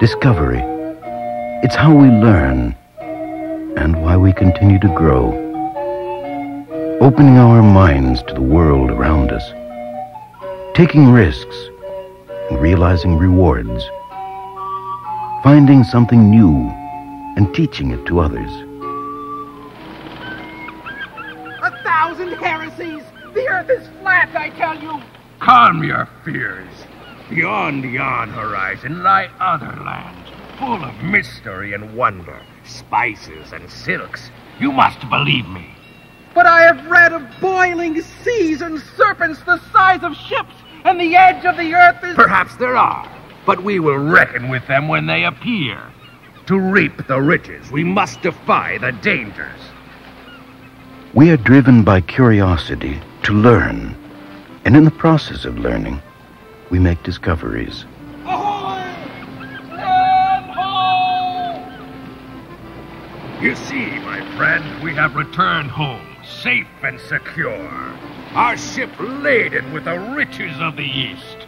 Discovery. It's how we learn and why we continue to grow. Opening our minds to the world around us. Taking risks and realizing rewards. Finding something new and teaching it to others. 1,000 heresies! The earth is flat, I tell you! Calm your fears. Beyond yon horizon lie other lands, full of mystery and wonder, spices and silks. You must believe me. But I have read of boiling seas and serpents the size of ships, and the edge of the earth is... Perhaps there are, but we will reckon with them when they appear. To reap the riches, we must defy the dangers. We are driven by curiosity to learn, and in the process of learning, we make discoveries. Ahoy! Stand ho! You see, my friend, we have returned home, safe and secure. Our ship laden with the riches of the East.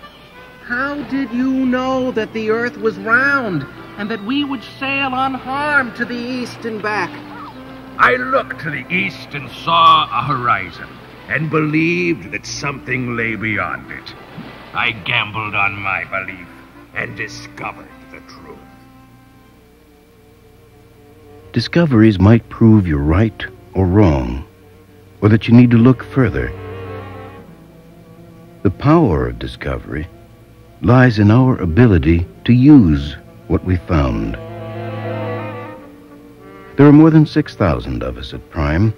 How did you know that the earth was round, and that we would sail unharmed to the east and back? I looked to the east and saw a horizon, and believed that something lay beyond it. I gambled on my belief, and discovered the truth. Discoveries might prove you're right or wrong, or that you need to look further. The power of discovery lies in our ability to use what we found. There are more than 6,000 of us at Prime.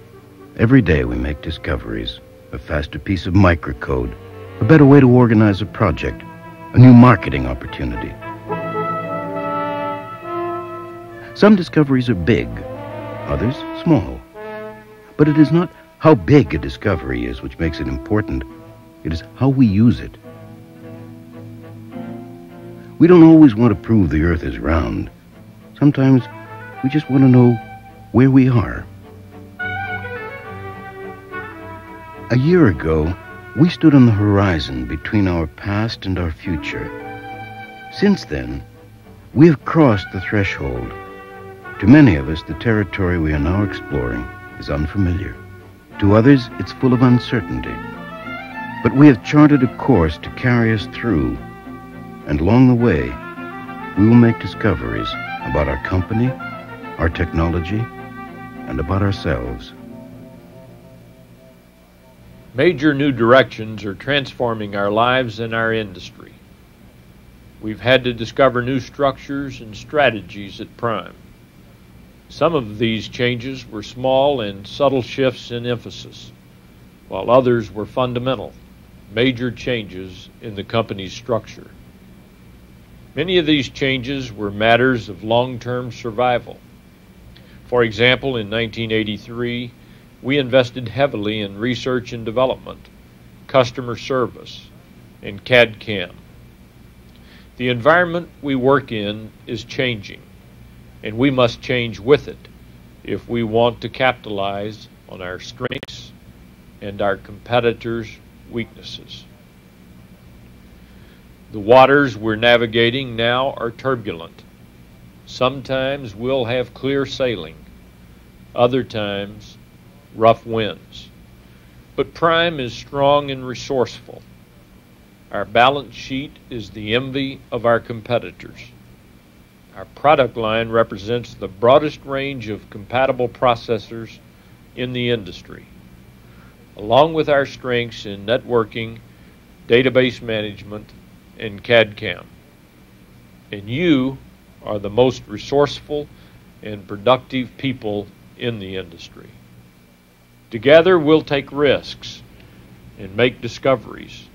Every day we make discoveries, a faster piece of microcode, a better way to organize a project, a new marketing opportunity. Some discoveries are big, others small. But it is not how big a discovery is which makes it important. It is how we use it. We don't always want to prove the earth is round. Sometimes we just want to know where we are. A year ago, we stood on the horizon between our past and our future. Since then, we have crossed the threshold. To many of us, the territory we are now exploring is unfamiliar. To others, it's full of uncertainty. But we have charted a course to carry us through, and along the way, we will make discoveries about our company, our technology, and about ourselves. Major new directions are transforming our lives and our industry. We've had to discover new structures and strategies at Prime. Some of these changes were small and subtle shifts in emphasis, while others were fundamental, major changes in the company's structure. Many of these changes were matters of long-term survival. For example, in 1983, we invested heavily in research and development, customer service, and CAD/CAM. The environment we work in is changing, and we must change with it if we want to capitalize on our strengths and our competitors' weaknesses. The waters we're navigating now are turbulent. Sometimes we'll have clear sailing, other times rough winds. But Prime is strong and resourceful. Our balance sheet is the envy of our competitors. Our product line represents the broadest range of compatible processors in the industry, along with our strengths in networking, database management, and CAD/CAM. And you are the most resourceful and productive people in the industry. Together we'll take risks and make discoveries.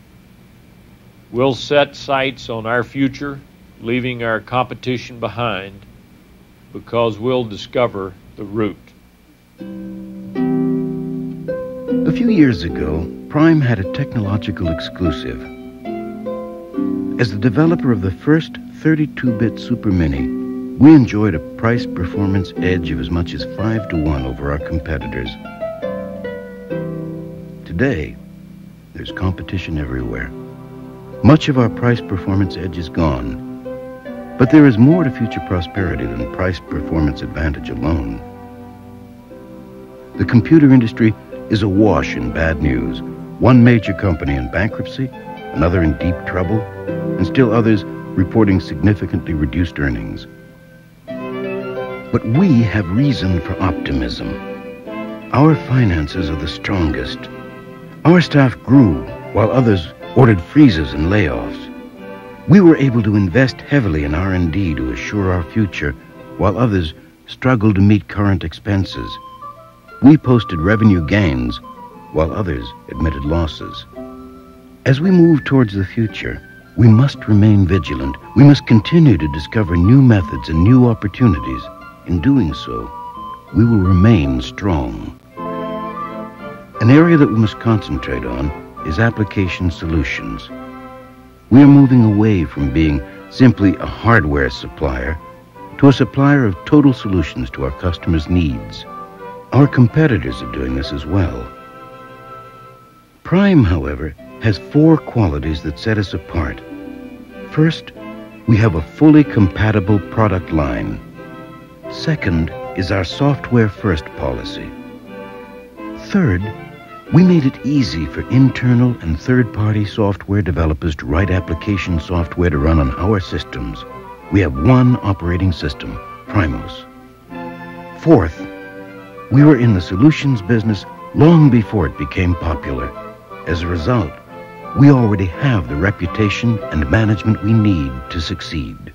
We'll set sights on our future, leaving our competition behind, because we'll discover the route. A few years ago, Prime had a technological exclusive. As the developer of the first 32-bit Super Mini, we enjoyed a price-performance edge of as much as 5-to-1 over our competitors. Today, there's competition everywhere. Much of our price-performance edge is gone. But there is more to future prosperity than price performance advantage alone. The computer industry is awash in bad news. One major company in bankruptcy, another in deep trouble, and still others reporting significantly reduced earnings. But we have reason for optimism. Our finances are the strongest. Our staff grew while others ordered freezes and layoffs. We were able to invest heavily in R&D to assure our future, while others struggled to meet current expenses. We posted revenue gains, while others admitted losses. As we move towards the future, we must remain vigilant. We must continue to discover new methods and new opportunities. In doing so, we will remain strong. An area that we must concentrate on is application solutions. We are moving away from being simply a hardware supplier to a supplier of total solutions to our customers' needs. Our competitors are doing this as well. Prime, however, has 4 qualities that set us apart. First, we have a fully compatible product line. Second is our software-first policy. Third, we made it easy for internal and third-party software developers to write application software to run on our systems. We have one operating system, Primos. Fourth, we were in the solutions business long before it became popular. As a result, we already have the reputation and management we need to succeed.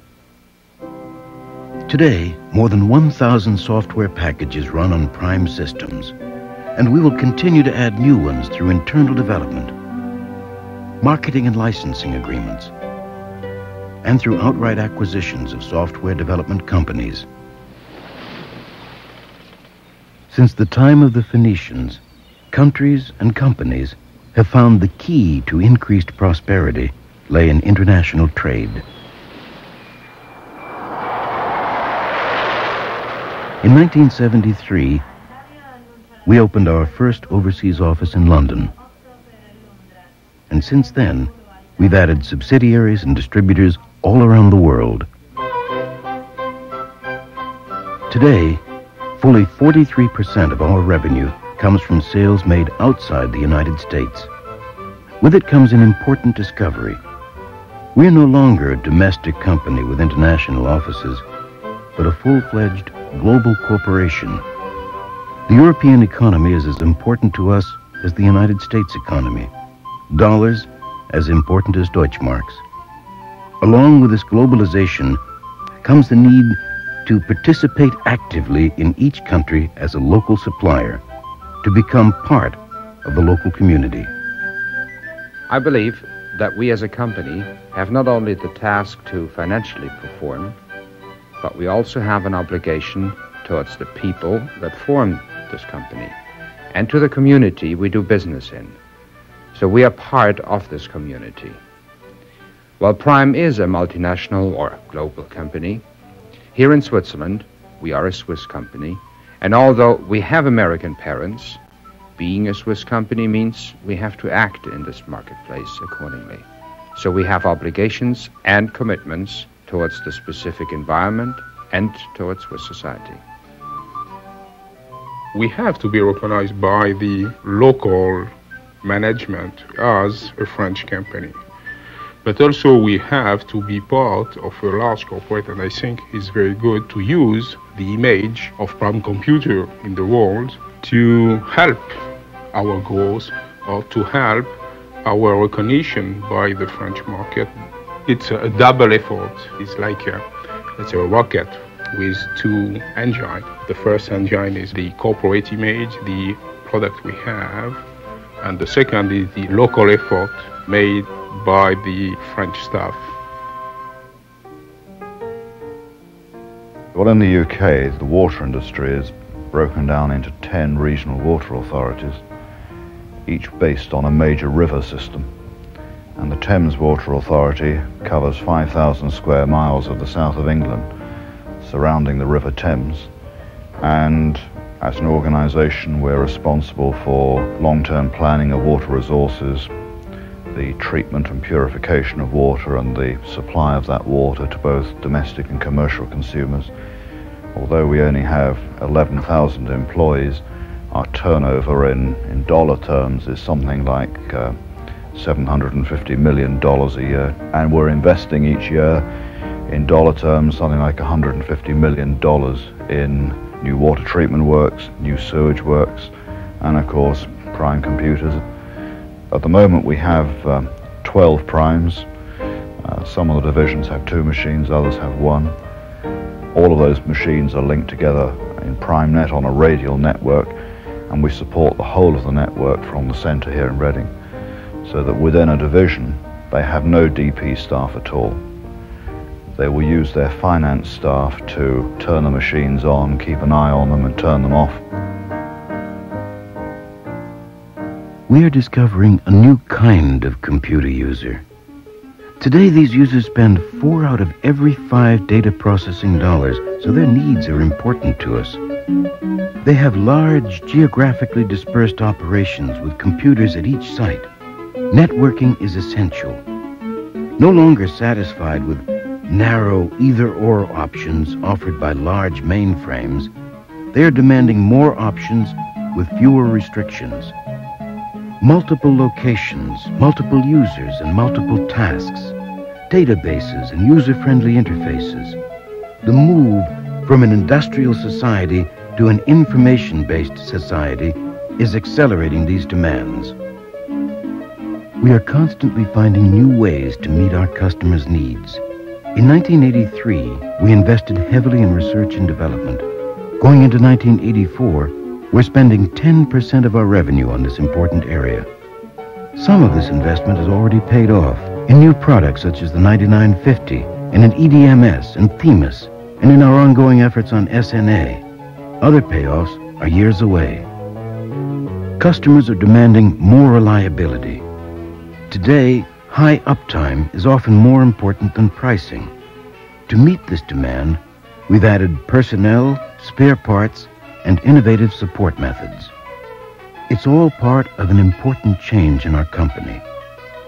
Today, more than 1,000 software packages run on Prime systems, and we will continue to add new ones through internal development, marketing and licensing agreements, and through outright acquisitions of software development companies. Since the time of the Phoenicians, countries and companies have found the key to increased prosperity lay in international trade. In 1973, we opened our first overseas office in London. And since then, we've added subsidiaries and distributors all around the world. Today, fully 43% of our revenue comes from sales made outside the United States. With it comes an important discovery. We are no longer a domestic company with international offices, but a full-fledged global corporation. The European economy is as important to us as the United States economy. Dollars as important as Deutschmarks. Along with this globalization comes the need to participate actively in each country as a local supplier, to become part of the local community. I believe that we as a company have not only the task to financially perform, but we also have an obligation towards the people that form this company and to the community we do business in. So we are part of this community. While Prime is a multinational or global company, here in Switzerland we are a Swiss company, and although we have American parents, being a Swiss company means we have to act in this marketplace accordingly. So we have obligations and commitments towards the specific environment and towards Swiss society. We have to be recognized by the local management as a French company. But also we have to be part of a large corporate, and I think it's very good to use the image of Prime Computer in the world to help our growth or to help our recognition by the French market. It's a double effort. It's like a rocket with 2 engines. The first engine is the corporate image, the product we have, and the second is the local effort made by the French staff. Well, in the UK, the water industry is broken down into 10 regional water authorities, each based on a major river system. And the Thames Water Authority covers 5,000 square miles of the south of England, surrounding the River Thames. And as an organisation, we're responsible for long-term planning of water resources, the treatment and purification of water and the supply of that water to both domestic and commercial consumers. Although we only have 11,000 employees, our turnover in dollar terms is something like $750 million a year, and we're investing each year in dollar terms something like $150 million in new water treatment works, new sewage works, and of course prime computers. At the moment we have 12 primes. Some of the divisions have 2 machines, others have 1. All of those machines are linked together in PrimeNet on a radial network, and we support the whole of the network from the centre here in Reading, so that within a division they have no DP staff at all. They will use their finance staff to turn the machines on, keep an eye on them and turn them off. We are discovering a new kind of computer user. Today, these users spend 4 out of every 5 data processing dollars, so their needs are important to us. They have large, geographically dispersed operations with computers at each site. Networking is essential. No longer satisfied with narrow either-or options offered by large mainframes, they are demanding more options with fewer restrictions. Multiple locations, multiple users, and multiple tasks, databases and user-friendly interfaces. The move from an industrial society to an information-based society is accelerating these demands. We are constantly finding new ways to meet our customers' needs. In 1983, we invested heavily in research and development. Going into 1984, we're spending 10% of our revenue on this important area. Some of this investment has already paid off in new products such as the 9950, and in EDMS and Themis, and in our ongoing efforts on SNA. Other payoffs are years away. Customers are demanding more reliability. Today, high uptime is often more important than pricing. To meet this demand, we've added personnel, spare parts, and innovative support methods. It's all part of an important change in our company.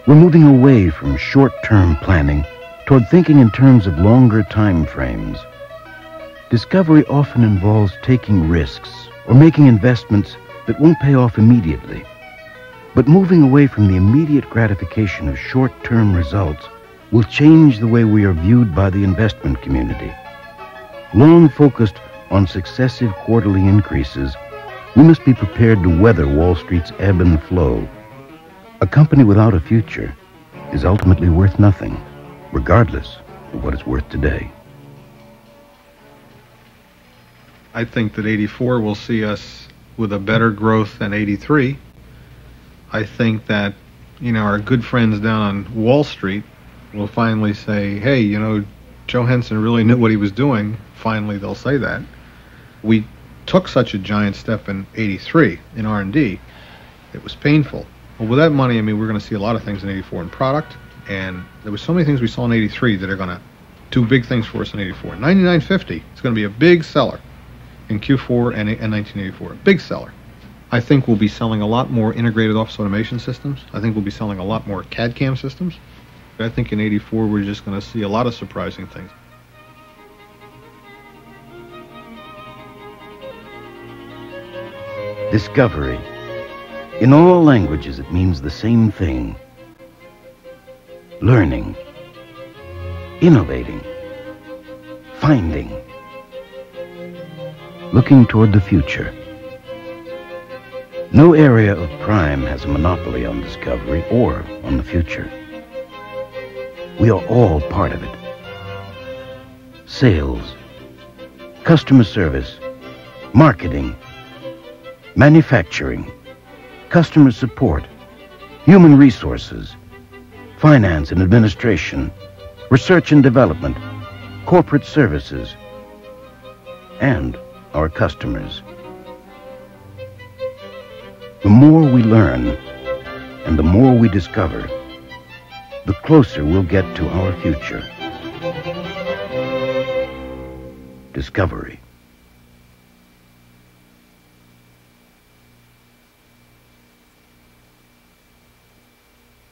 We're moving away from short-term planning toward thinking in terms of longer time frames. Discovery often involves taking risks or making investments that won't pay off immediately. But moving away from the immediate gratification of short-term results will change the way we are viewed by the investment community. Long focused on successive quarterly increases, we must be prepared to weather Wall Street's ebb and flow. A company without a future is ultimately worth nothing, regardless of what it's worth today. I think that 84 will see us with a better growth than 83. I think that, our good friends down on Wall Street will finally say, hey, Joe Henson really knew what he was doing. Finally, they'll say that. We took such a giant step in 83 in R&D. It was painful. Well, with that money, we're going to see a lot of things in 84 in product, and there were so many things we saw in 83 that are going to do big things for us in 84. 9950 is going to be a big seller in Q4 and 1984, a big seller. I think we'll be selling a lot more integrated office automation systems. I think we'll be selling a lot more CAD/CAM systems. But I think in 84 we're just going to see a lot of surprising things. Discovery. In all languages, it means the same thing. Learning. Innovating. Finding. Looking toward the future. No area of Prime has a monopoly on discovery or on the future. We are all part of it. Sales, customer service, marketing, manufacturing, customer support, human resources, finance and administration, research and development, corporate services, and our customers. The more we learn and the more we discover, the closer we'll get to our future. Discovery.